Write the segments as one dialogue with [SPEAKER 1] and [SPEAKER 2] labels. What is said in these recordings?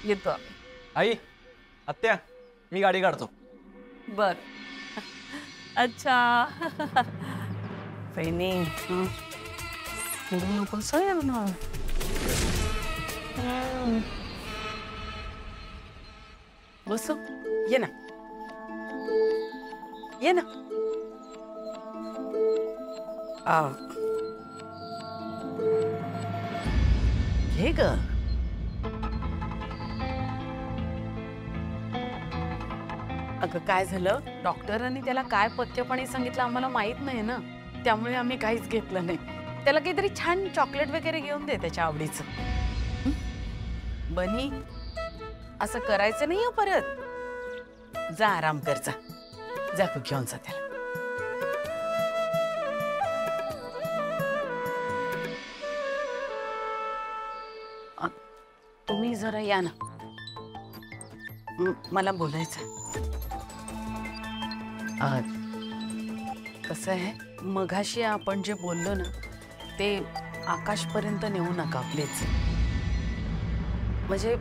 [SPEAKER 1] येतो आम्ही.
[SPEAKER 2] आई आत्या मी गाडी काढतो.
[SPEAKER 1] बर. अच्छा. बहिणी नको सर ना. बसो. ये ना ये ना. घे ग. अगं काय झालं, डॉक्टरांनी त्याला काय पथ्यपाणी सांगितलं आम्हाला माहित नाही ना, त्यामुळे आम्ही काहीच घेतलं नाही. त्याला काहीतरी छान चॉकलेट वगैरे घेऊन दे त्याच्या आवडीचं. बनी असं करायचं नाही हो परत. जा आराम कर जा. जा घेऊन जा त्याला. तुम्ही जरा या ना, मला बोलायचं. कसं आहे, मघाशी आपण जे बोललो ना ते आकाशपर्यंत नेऊ नका प्लीज. म्हणजे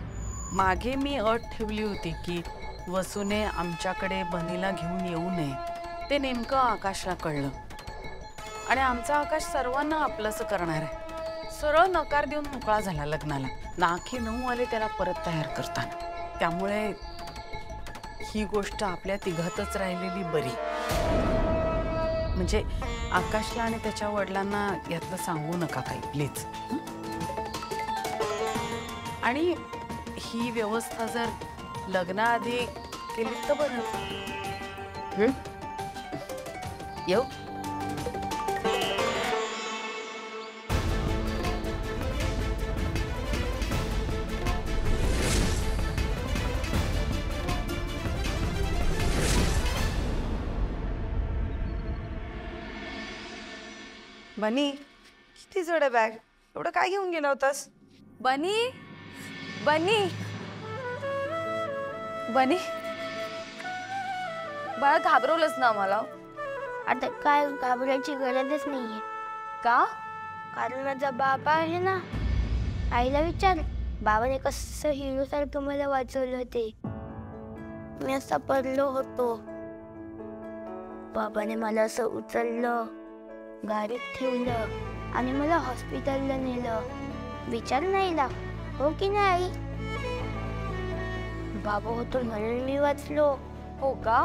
[SPEAKER 1] मागे मी अट ठेवली होती की वसूने आमच्याकडे बनीला घेऊन येऊ नये. ते नेमकं आकाशला कळलं आणि आमचा आकाश सर्वांना आपलंसं करणार आहे. सरळ नकार देऊन मोकळा झाला लग्नाला. नाकी 9 आले त्याला परत तयार करताना. त्यामुळे ही गोष्ट आपल्या तिघातच राहिलेली बरी. म्हणजे आकाशला आणि त्याच्या वडिलांना यातलं सांगू नका काही प्लीज. आणि ही व्यवस्था जर लग्नाआधी केली तर बरं. येऊ.
[SPEAKER 3] बनी किती जड बॅग, एवढं काय घेऊन गेला होतास?
[SPEAKER 4] बनी बनी बनी बाळा, घाबरवलंच ना मला.
[SPEAKER 5] आता काय घाबरायची गरजच नाहीये.
[SPEAKER 4] का?
[SPEAKER 5] कारण माझा बाबा आहे ना. आईला विचार, बाबाने कसं हिरो सारखं मला वाचवलं होते. मी असा पडलो होतो, बाबाने मला असं उचललं, गाडीत ठेवलं आणि मला हॉस्पिटलला नेलं. विचार नाही ला, हो की नाही? बाबा होतो म्हणून मी वाचलो.
[SPEAKER 4] हो का?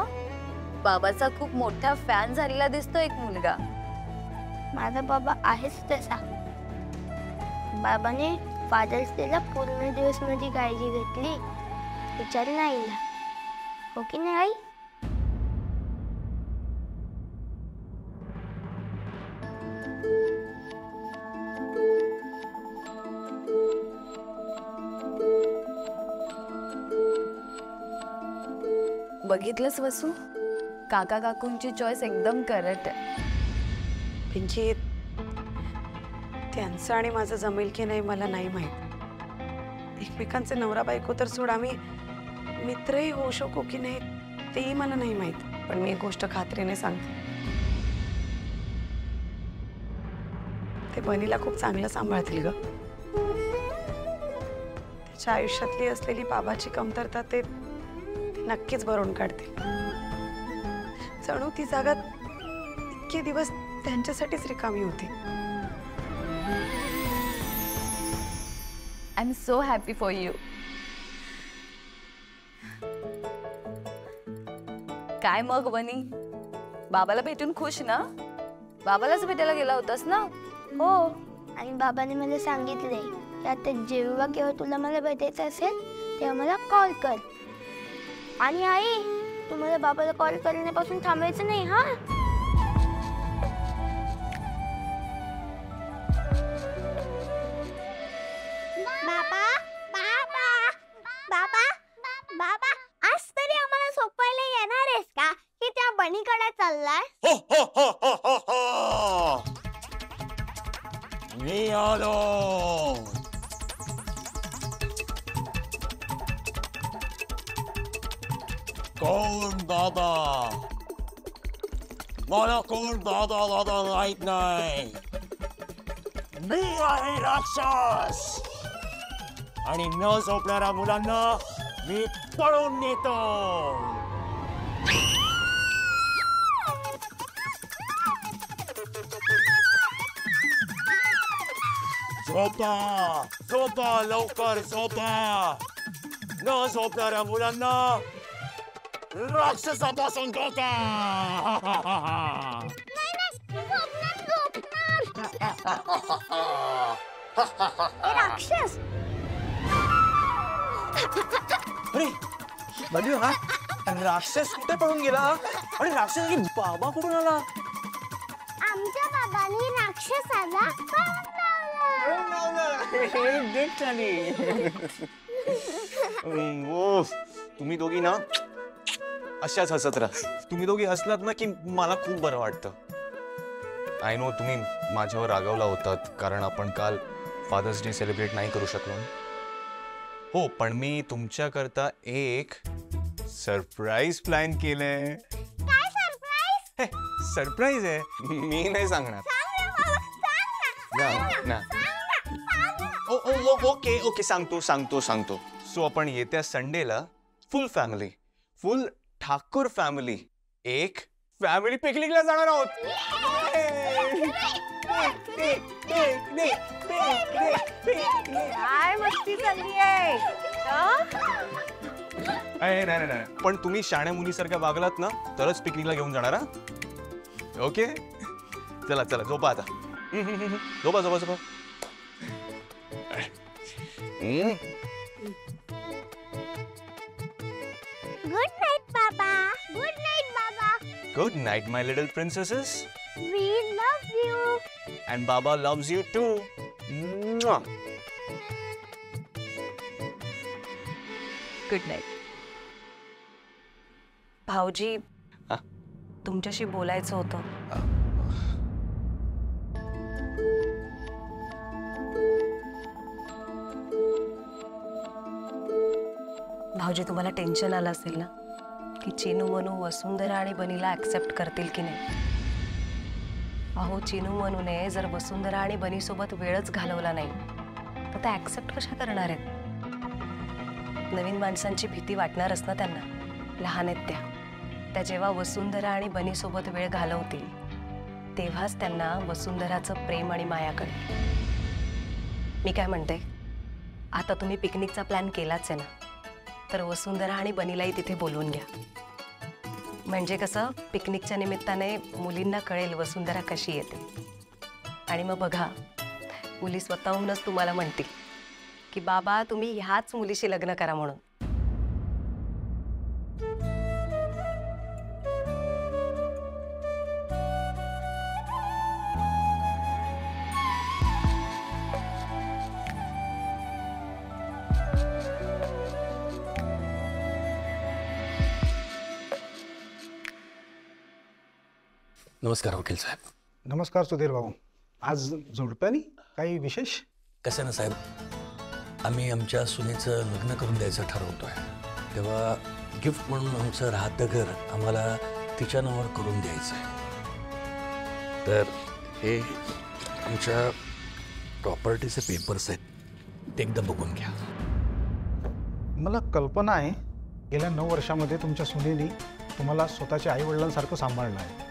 [SPEAKER 4] बाबाचा खूप मोठा फॅन झालेला दिसतो एक मुलगा.
[SPEAKER 5] माझा बाबा आहेच तसा. बाबाने फादर्स डेला पूर्ण दिवस माझी काळजी घेतली. विचार नाही ला, हो की नाही आई?
[SPEAKER 4] बघितलंस वसू, काका काकूंची चॉईस एकदम करेक्ट आहे.
[SPEAKER 3] पिंकी, त्यांचं आणि माझं जमेल की नाही मला नाही माहित. एकमेकांचे नवरा बायको तर सोड, आम्ही मित्रही होऊ शकू की नाही तेही मला नाही माहित. पण मी एक गोष्ट खात्रीने सांगते, ते बनीला खूप चांगलं सांभाळतील ग. त्याच्या आयुष्यातली असलेली बाबाची कमतरता ते नक्कीच भरून काढतील. जणू ती जागा इतके दिवस त्यांच्यासाठीच रिकामी होती.
[SPEAKER 4] I am so happy for you. काय मग बनी, बाबाला भेटून खुश ना? बाबालाच भेटायला गेला होतास ना?
[SPEAKER 5] हो, आणि बाबाने मला सांगितलंय की आता जेव्हा केव्हा तुला मला भेटायचं असेल तेव्हा मला कॉल कर. आणि आई, तुम्हाला बाबाला कॉल करण्यापासून थांबायचं नाही हा. बाबा बाबा बाबा बाबा, आज तरी आम्हाला सोपवायला येणार आहेस का की त्या बनीकडे चाललाय?
[SPEAKER 6] हो हो हो हो हो हो, मी आलो. कोण दादा? मला कोण दादा दादा माहित नाही. मी आहे राक्षस आणि न झोपणाऱ्या मुलांना मी पळून नेतो. झोपा झोपा लवकर झोपा. न झोपणाऱ्या मुलांना राक्षसापासून धोका.
[SPEAKER 5] राक्षस
[SPEAKER 2] अरे बघू हा राक्षस कुठे पळून गेला आणि राक्षसाची बाबा कुठून आला?
[SPEAKER 5] आमच्या बाबांनी राक्षसाला
[SPEAKER 7] तुम्ही दोघी ना अशाच हसत राहा. तुम्ही दोघी हसलात ना की मला खूप बरं वाटतं. आय नो तुम्ही माझ्यावर रागावला होतात कारण आपण काल फादर्स डे सेलिब्रेट नाही करू शकलो. हो पण मी तुमच्याकरता एक सरप्राईज प्लॅन केलंय.
[SPEAKER 5] काय सरप्राईज?
[SPEAKER 7] सरप्राईज आहे, मी नाही सांगणार. ना ओके ओके सांगतो सांगतो सांगतो. सो आपण येत्या संडेला फुल फॅमिली, फुल ठाकूर फॅमिली एक फॅमिली पिकनिकला जाणार आहोत.
[SPEAKER 4] काय मस्ती चालली आहे
[SPEAKER 7] नाही पण तुम्ही शाण्या मुलीसारख्या वागलात ना तरच पिकनिकला घेऊन जाणार. हा ओके चला चला झोपा आता. झोपा झोपा झोपा.
[SPEAKER 5] गुड नाईट बाबा. गुड नाईट बाबा.
[SPEAKER 7] Good night my little princesses.
[SPEAKER 5] We love you.
[SPEAKER 7] And Baba loves you too. Mwah.
[SPEAKER 4] Good night. भाऊजी
[SPEAKER 7] हा?
[SPEAKER 4] तुमच्याशी बोलायचं होतं. भाऊजी तुम्हाला टेन्शन आलं असेल ना की चिनू मनू वसुंधरा आणि बनीला ऍक्सेप्ट करतील की नाही. अहो चिनू मनूने जर वसुंधरा आणि बनीसोबत वेळच घालवला नाही तर त्या ऍक्सेप्ट कशा करणार आहेत. नवीन माणसांची भीती वाटणारच ना त्यांना. लहान आहेत त्या जेव्हा वसुंधरा आणि बनीसोबत वेळ घालवतील तेव्हाच त्यांना वसुंधराचं प्रेम आणि माया कळेल. मी काय म्हणते, आता तुम्ही पिकनिकचा प्लॅन केलाच आहे ना तर वसुंधरा आणि बनीलाही तिथे बोलवून घ्या. म्हणजे कसं पिकनिकच्या निमित्ताने मुलींना कळेल वसुंधरा कशी येते. आणि मग बघा मुली स्वतःहूनच तुम्हाला म्हणतील की बाबा तुम्ही ह्याच मुलीशी लग्न करा म्हणून.
[SPEAKER 8] नमस्कार वकील साहेब.
[SPEAKER 9] नमस्कार सुधीर भाऊ. आज जोडप्यानी काही विशेष?
[SPEAKER 8] कसं ना साहेब, आम्ही आमच्या सुनेचं लग्न करून द्यायचं ठरवतोय तेव्हा गिफ्ट म्हणून आमचं राहतं घर आम्हाला तिच्या नावावर करून द्यायचं आहे. तर हे आमच्या प्रॉपर्टीचे पेपर्स आहेत ते एकदा बघून घ्या.
[SPEAKER 9] मला कल्पना आहे गेल्या 9 वर्षामध्ये तुमच्या सुनेनी तुम्हाला स्वतःच्या आईवडिलांसारखं सांभाळलं आहे.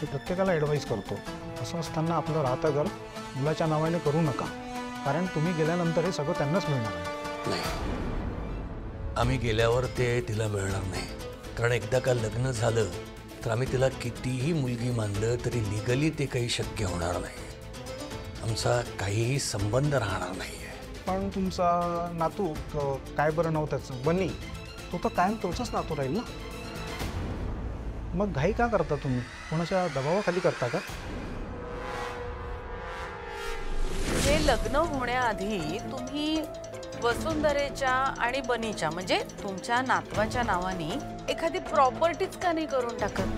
[SPEAKER 9] मी प्रत्येकाला ॲडवाईस करतो असं असताना आपलं राहतं घर मुलाच्या नावाने करू नका कारण तुम्ही गेल्यानंतर हे सगळं त्यांनाच मिळणार आहे.
[SPEAKER 8] नाही, आम्ही गेल्यावर ते तिला मिळणार नाही कारण एकदा का लग्न झालं तर आम्ही तिला कितीही मुलगी मानलं तरी लिगली ते काही शक्य होणार नाही. आमचा काहीही संबंध राहणार नाही आहे.
[SPEAKER 9] पण तुमचा नातू काय बरं नाव त्याचं बनी, तो तर कायम तोचाच नातू राहील ना. मग घाई का करता तुम्ही? कोणाच्या दबावाखाली करता का?
[SPEAKER 1] हे लग्न होण्याआधी तुम्ही वसुंधरेच्या आणि बनीच्या म्हणजे तुमच्या नातवाच्या नावाने एखादी प्रॉपर्टीच का नाही करून टाकत?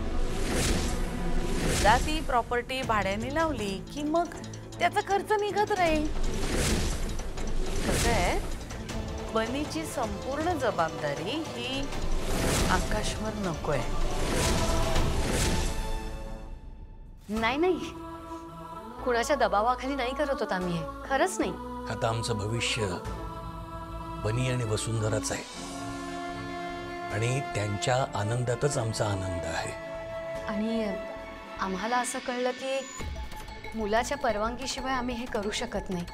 [SPEAKER 1] एकदा ती प्रॉपर्टी भाड्याने लावली की मग त्याचा खर्च निघत राहील. कसं आहे, बनीची संपूर्ण जबाबदारी ही आकाशवर नकोय.
[SPEAKER 10] नाही नाही, कुणाच्या दबावाखाली नाही करत होत आम्ही हे. खरंच नाही.
[SPEAKER 8] आता आमचं भविष्य बनी आणि वसुंधराचा आहे आणि त्यांच्या आनंदातच आमचा आनंद आहे.
[SPEAKER 10] आणि आम्हाला असं कळलं की मुलाच्या परवानगीशिवाय आम्ही हे करू शकत नाही,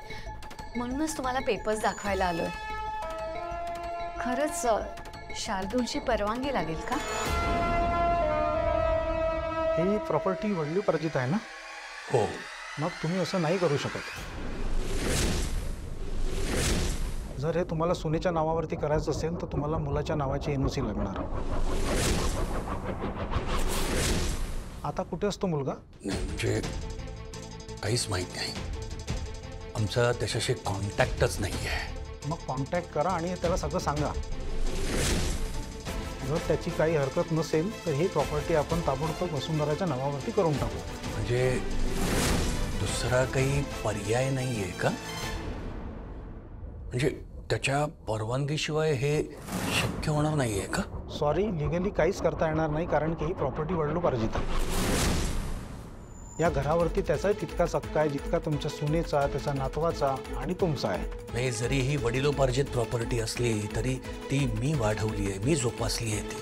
[SPEAKER 10] म्हणूनच तुम्हाला पेपर्स दाखवायला आलोय. खरंच शार्दूलची परवानगी लागेल का?
[SPEAKER 9] ही प्रॉपर्टी वडिलोपार्जित आहे ना?
[SPEAKER 8] हो.
[SPEAKER 9] मग तुम्ही असं नाही करू शकत. जर हे तुम्हाला सुनेच्या नावावरती करायचं असेल तर तुम्हाला मुलाच्या नावाची NOC लागणार. आता कुठे असतो मुलगा?
[SPEAKER 8] म्हणजे काहीच माहीत नाही. आमचा त्याच्याशी कॉन्टॅक्टच नाही आहे.
[SPEAKER 9] मग कॉन्टॅक्ट करा आणि त्याला सगळं सांगा. जर त्याची काही हरकत नसेल तर ही प्रॉपर्टी आपण ताबडतोब वसुंधराच्या नावावरती करून टाकू.
[SPEAKER 8] म्हणजे दुसरा काही पर्याय नाही आहे का? म्हणजे त्याच्या परवानगीशिवाय हे शक्य होणार नाही आहे का?
[SPEAKER 9] सॉरी, लिगली काहीच करता येणार नाही कारण की ही प्रॉपर्टी वडिलोपार्जित आहे. या घरावरती त्याचा तितकाच हक्क आहे जितका तुमच्या सुनेचा, त्याच्या नातवाचा आणि तुमचा आहे.
[SPEAKER 8] नाही, जरी ही वडिलोपार्जित प्रॉपर्टी असली तरी ती मी वाढवली आहे, मी जोपासली आहे ती.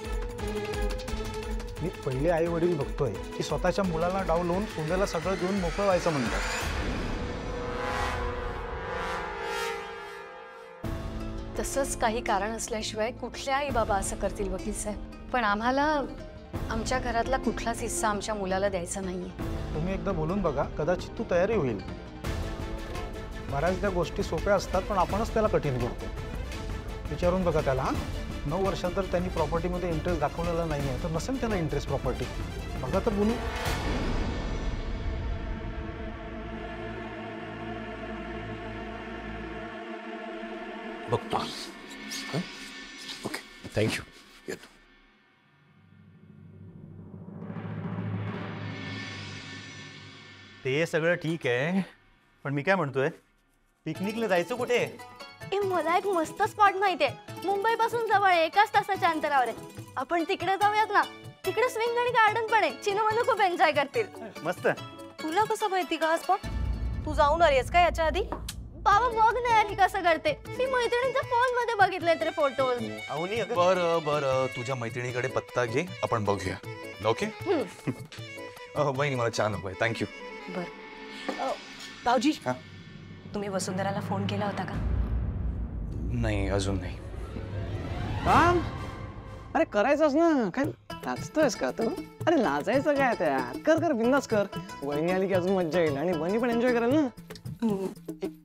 [SPEAKER 9] मी पहिले आई वडील बघतोय की स्वतःच्या मुलाला डाव लावून सुनेला सगळं देऊन मोकळं व्हायचं म्हणतात.
[SPEAKER 10] तसंच काही कारण असल्याशिवाय कुठल्या आई बाबा असं करतील वकील साहेब. पण आम्हाला आमच्या घरातला कुठलाच हिस्सा आमच्या मुलाला द्यायचा नाहीये.
[SPEAKER 9] तुम्ही एकदा बोलून बघा, कदाचित तू तयारी होईल. बऱ्याचदा गोष्टी सोप्या असतात पण आपणच त्याला कठीण करतो. विचारून बघा त्याला. 9 वर्षात जर त्यांनी प्रॉपर्टीमध्ये इंटरेस्ट दाखवलेला नाही आहे तर नसेल त्याला इंटरेस्ट प्रॉपर्टी. बघा तर बोलू.
[SPEAKER 8] बघतो. Okay, thank you. येतो.
[SPEAKER 2] ते सगळं ठीक आहे, पण मी काय म्हणतोय, पिकनिकला जायचं कुठे?
[SPEAKER 5] मला एक मस्त स्पॉट माहितीये. मुंबई पासून जवळ आहे, 1 तासाच्या अंतरावर आहे. आपण तिकडे जाऊयात ना. तिकडे स्विंग आणि गार्डन पण आहे. चिनू मनू खूप एन्जॉय करतील.
[SPEAKER 2] मस्त.
[SPEAKER 4] तुला कसं माहिती का स्पॉट? तू जाऊन आलीस का याच्या आधी?
[SPEAKER 5] बाबा बघ ना यार, कसं करते. मी मैत्रिणींच्या फोन मध्ये बघितले तरी फोटोज.
[SPEAKER 7] बरं, तुझ्या मैत्रिणीकडे पत्ता घे, आपण बघूया. ओके. वहिनी मला चहा नको आहे, थँक्यू.
[SPEAKER 4] बरं. भाऊजी, तुम्ही वसुंधराला फोन केला होता का?
[SPEAKER 7] नाही, अजून नाही.
[SPEAKER 2] काम? अरे करायचंच ना. काय लाजतोयस का तू? अरे लाजायचं काय त्यात? कर बिंदास कर. वहिनी आली की अजून मज्जा येईल आणि बनी पण एन्जॉय करेल ना.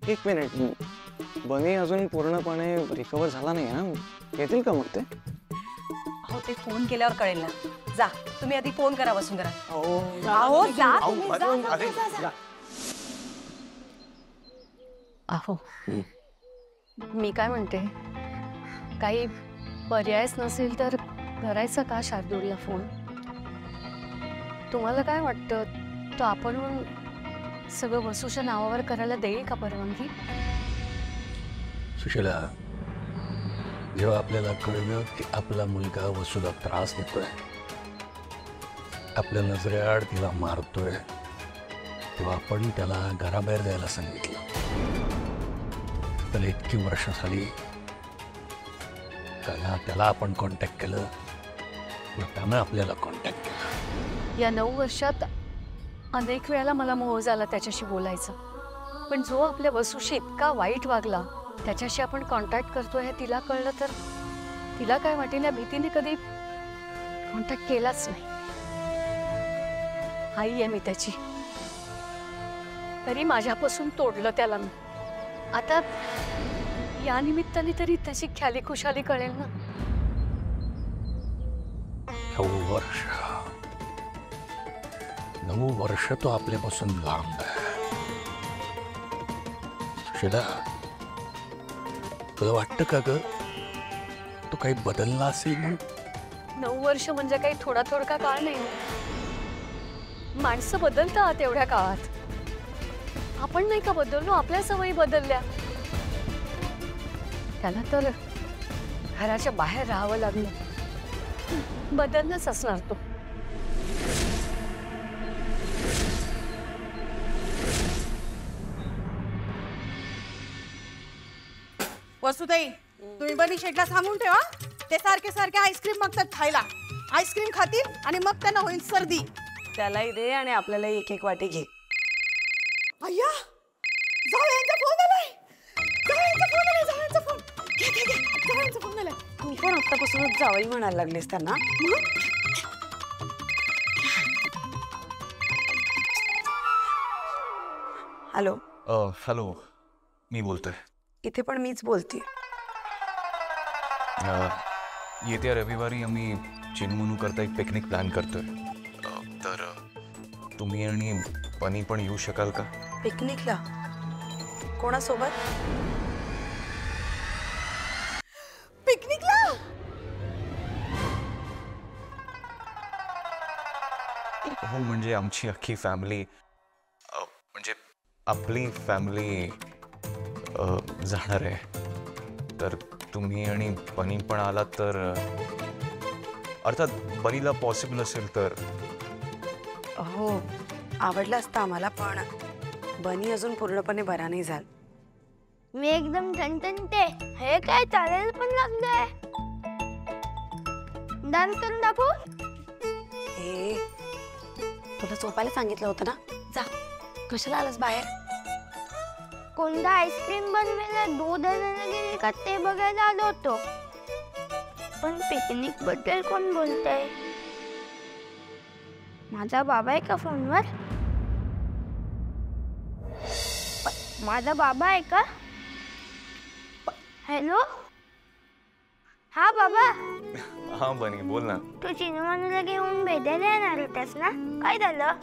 [SPEAKER 2] एक मिनिट, बनी अजून पूर्णपणे रिकवर झाला नाही ना? येतील का मग ते?
[SPEAKER 4] हो, ते फोन केल्यावर कळेल ना. जा, तुम्ही आधी फोन करा वसुंधरा.
[SPEAKER 10] अहो, मी काय म्हणते, काही पर्यायच नसेल तर करायचं का शार्दूलला फोन? तुम्हाला काय वाटतं, तो आपण सगळं वसूच्या नावावर करायला देईल का परवानगी?
[SPEAKER 8] सुशीला, जेव्हा आपल्याला कळलं की आपला मुलगा वसूला त्रास देतोय, आपल्या नजरेआड तिला मारतोय, तेव्हा आपण त्याला घराबाहेर जायला सांगितलं. त्याला इतकी वर्ष झाली, त्याला आपण कॉन्टॅक्ट केलं, त्यानं आपल्याला कॉन्टॅक्ट केला.
[SPEAKER 10] या 9 वर्षात अनेक वेळेला मला मोह झाला त्याच्याशी बोलायचं, पण जो आपल्या वसूशी इतका वाईट वागला त्याच्याशी आपण कॉन्टॅक्ट करतोय हे तिला कळलं तर तिला काय वाटेल या भीतीने कधी कॉन्टॅक्ट केलाच नाही. आई आहे मी त्याची, तरी माझ्यापासून तोडलं त्याला मी. आता या निमित्ताने तरी त्याची ख्याली खुशाली कळेल ना.
[SPEAKER 8] 9 वर्ष तो आपल्यापासून लांब आहे. सुशीला, तुला वाटतं का ग तो काही बदलला असेल म्हणून?
[SPEAKER 10] 9 वर्ष म्हणजे काही थोडा काळ नाही. माणसं बदलतात एवढ्या काळात. आपण नाही का बदललो, आपल्या सवयी बदलल्या. त्याला तर घराच्या बाहेर राहावं लागलं. बदललाच असणार तो.
[SPEAKER 1] वसुताई,
[SPEAKER 11] तुम्ही बनी शेटला सांगून ठेवा, ते सारखे सारखे आईस्क्रीम मागतात खायला. आईस्क्रीम खातील आणि मग त्यांना होईल सर्दी.
[SPEAKER 3] त्यालाही दे आणि आपल्याला एक एक वाटी घे.
[SPEAKER 11] अय्या, जावयांचा फोन आलाय. जावयांचा फोन. घे. जावयांचा फोन आलाय.
[SPEAKER 3] तू पण आत्तापासूनच जावई म्हणायला लागलीस त्यांना. हॅलो.
[SPEAKER 7] हॅलो, मी बोलतोय.
[SPEAKER 3] इथे पण मीच बोलते.
[SPEAKER 7] येत्या रविवारी आम्ही चिनमुनू करता एक पिकनिक प्लॅन करतोय. तर तुम्ही आणि बनी पण येऊ शकाल का?
[SPEAKER 3] पिकनिकला? कोणासोबत?
[SPEAKER 11] पिकनिकला?
[SPEAKER 7] हो, म्हणजे आमची अख्खी फॅमिली, म्हणजे आपली फॅमिली जाणार आहे. तर तुम्ही आणि बनी पण आलात तर, अर्थात बनीला पॉसिबल असेल तर.
[SPEAKER 3] हो, आवडलं असतं आम्हाला, पण बनी अजून पूर्णपणे बरा नाही झाला.
[SPEAKER 5] मी एकदम ठणठणते. हे काय चालायला पण लागलंय. डान्स करून दाखवू?
[SPEAKER 3] हे तुला झोपायला सांगितलं होतं ना, जा. कशाला आलास बाहेर?
[SPEAKER 5] कोणता आईस्क्रीम बनवायला दूध आणायला गेली का ते बघायला आलो होतो. पण पिकनिक बद्दल कोण बोलतंय? माझा बाबा आहे का फोनवर? माझा बाबा आहे का? हॅलो. हा बाबा.
[SPEAKER 7] हा बनी, बोल ना.
[SPEAKER 5] तू चिनूमानूला घेऊन भेटायला येणार होतास ना, काय झालं?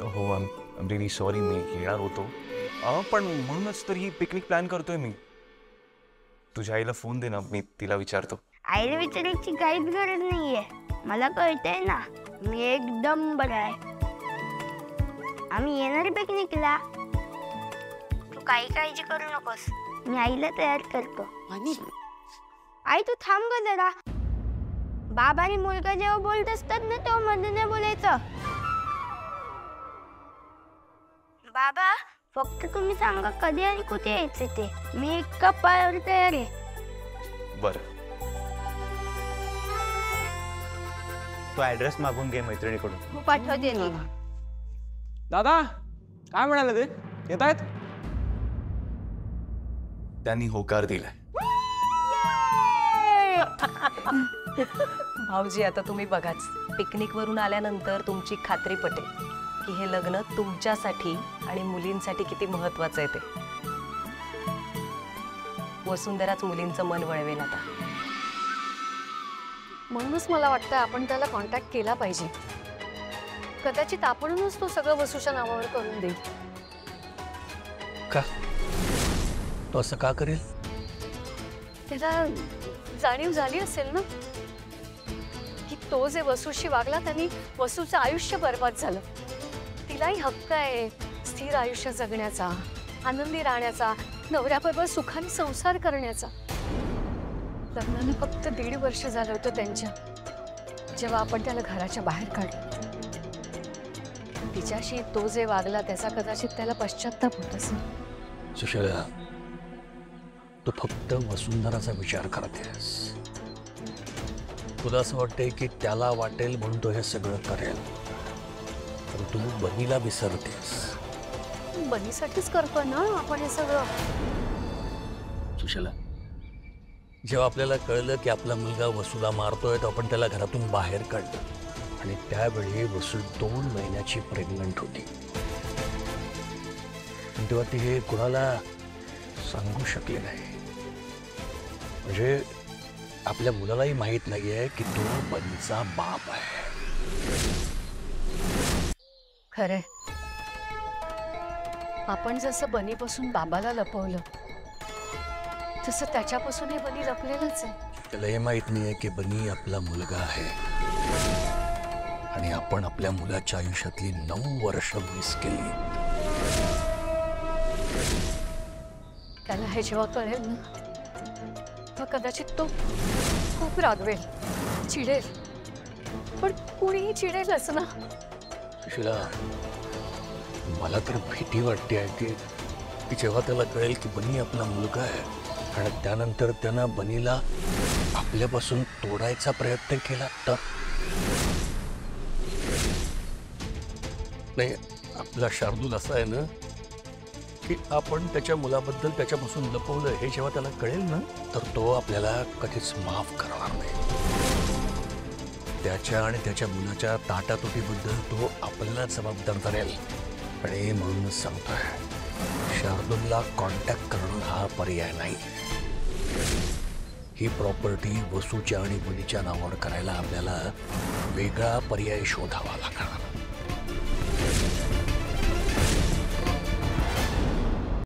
[SPEAKER 7] हो, आय एम रिअली सॉरी. मी येणार होतो, पण म्हणूनच तर ही पिकनिक प्लॅन करतोय मी. तुझ्या आईला फोन दे ना, मी तिला विचारतो.
[SPEAKER 5] आईला विचारायची काहीच गरज नाहीये. मला कळतंय ना, मी एकदम बरं आहे. आम्ही येणार पिकनिकला. तू काही काळजी करू नकोस, मी आईला तयार करतो. आई तू थांब ग जरा. बाबा आणि मुलगा जेव्हा बोलत असतात ना, तेव्हा मध्ये नाही बोलायचं. बाबा, फक्त तुम्ही सांगा कधी आणि कुठे यायचं ते. मी एका पायावर तयार आहे.
[SPEAKER 7] बरं.
[SPEAKER 6] तो ऍड्रेस मागून घे मैत्रिणीकडून.
[SPEAKER 5] पाठवते मी.
[SPEAKER 2] दादा, काय म्हणाले ते? येत आहेत?
[SPEAKER 7] त्यांनी होकार दिलाय.
[SPEAKER 4] भाऊजी, आता तुम्ही बघाच. पिकनिक वरून आल्यानंतर तुमची खात्री पटेल की हे लग्न तुमच्यासाठी आणि मुलींसाठी किती महत्वाचं आहे ते. वसुंधराच मुलींचं मन वळवेल आता.
[SPEAKER 10] म्हणूनच मला वाटतं आपण त्याला कॉन्टॅक्ट केला पाहिजे. कदाचित आपणच तो सगळं वसूच्या नावावर करून देईल.
[SPEAKER 8] का? तो असं का करेल?
[SPEAKER 10] त्याला जाणीव झाली असेल ना की तो जे वसूशी वागला त्यांनी वसूचं आयुष्य बर्बाद झालं. तिलाही हक्क आहे स्थिर आयुष्य जगण्याचा, आनंदी राहण्याचा, नवऱ्याबरोबर सुखाने संसार करण्याचा. लग्नाला फक्त 1.5 वर्ष झालं होतं त्यांच्या, जेव्हा आपण त्याला घराच्या बाहेर काढलं. तिच्याशी तो जे वागला त्याचा कदाचित त्याला पश्चात्ताप होत असेल.
[SPEAKER 8] सुशला, तू फक्त वसुंधराचा विचार करतेस. तुला असं वाटतंय की त्याला वाटेल म्हणून तो हे सगळं करेल, पण तू बनीला विसरतेस.
[SPEAKER 10] बनीसाठीच करतो ना आपण हे सगळं.
[SPEAKER 8] सुशला, जेव्हा आपल्याला कळलं की आपला मुलगा वसूला मारतोय, तर आपण त्याला घरातून बाहेर काढलं. आणि त्यावेळी वसू 2 महिन्याची प्रेग्नंट होती. तेव्हा ती हे कुणाला सांगू शकले नाही. म्हणजे आपल्या मुलालाही माहित नाहीये की तो बनीचा बाप आहे.
[SPEAKER 10] खरंय. आपण जसं बनीपासून बाबाला लपवलं तसं त्याच्यापासून हे बनी लपलेलंच आहे.
[SPEAKER 8] त्याला हे माहित नाहीये की बनी आपला मुलगा आहे आणि आपण आपल्या मुलाच्या आयुष्यातली 9 वर्ष मिस केली.
[SPEAKER 10] त्याला हे जेव्हा कळेल ना, तर कदाचित तो खूप रागवेल, चिडेल. पण कुणीही चिडेलच ना.
[SPEAKER 8] सुशीला, मला तर भीती वाटते आहे की की जेव्हा त्याला कळेल की बनी आपला मुलगा आहे आणि त्यानंतर त्यानं बनीला आपल्यापासून तोडायचा प्रयत्न केला तर नाही, आपला शार्दूल असा आहे ना की आपण त्याच्या मुलाबद्दल त्याच्यापासून लपवलं हे जेव्हा त्याला कळेल ना तर तो आपल्याला कधीच माफ करणार नाही. त्याच्या आणि त्याच्या मुलाच्या ताटातुटीबद्दल तो आपल्याला जबाबदार धरेल. आणि म्हणूनच सांगतोय, शार्दूलला कॉन्टॅक्ट करणं हा पर्याय नाही. ही प्रॉपर्टी वसूच्या आणि बनीच्या नावावर करायला आपल्याला वेगळा पर्याय शोधावा लागणार.